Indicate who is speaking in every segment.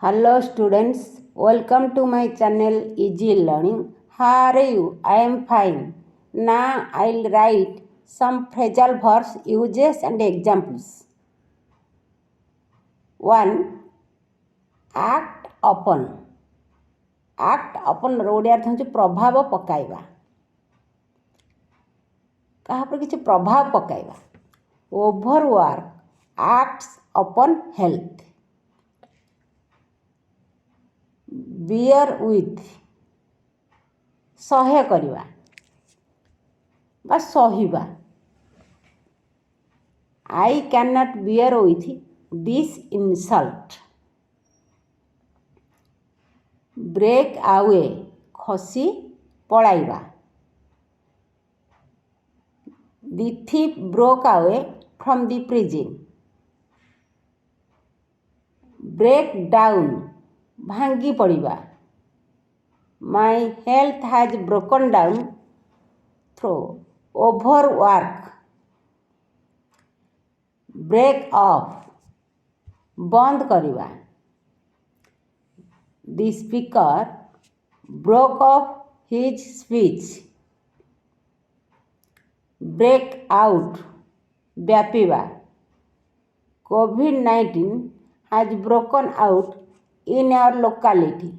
Speaker 1: Hello students, welcome to my channel Easy Learning. How are you? I am fine. Now I'll write some phrasal verbs uses and examples. 1. Act upon. Act upon Odia ଅର୍ଥ ହେଉଛି ପ୍ରଭାବ ପକାଇବା, କାହା ଉପରେ କିଛି ପ୍ରଭାବ ପକାଇବା. Overwork acts upon health. Bear with ସହ୍ୟ କରିବା ବା ସହିବା. I cannot bear with this insult. Break away ଖସି ପଳାଇବା. The thief broke away from the prison. Break down ଭାଙ୍ଗି ପଡ଼ିବା. My health has broken down through overwork. Break off ବନ୍ଦ କରିବା. The speaker broke off his speech. Break out ବ୍ୟାପିବା. COVID-19 has broken out in our locality.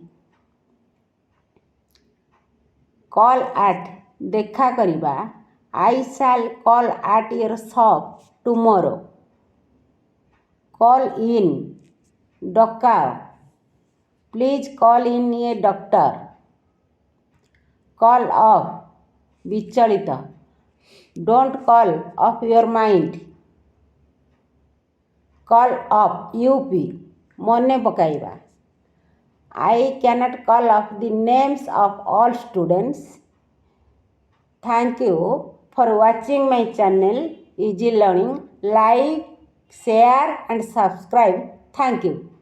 Speaker 1: Call at ଦେଖା କରିବା. I shall call at your shop tomorrow. Call in ଡକାଅ. Please call in a doctor. Call off ବିଚଳିତ. Don't call off your mind. Call off up ମନେ ପକାଇବା. I cannot call off the names of all students. Thank you for watching my channel Easy Learning. Like, share and subscribe. Thank you.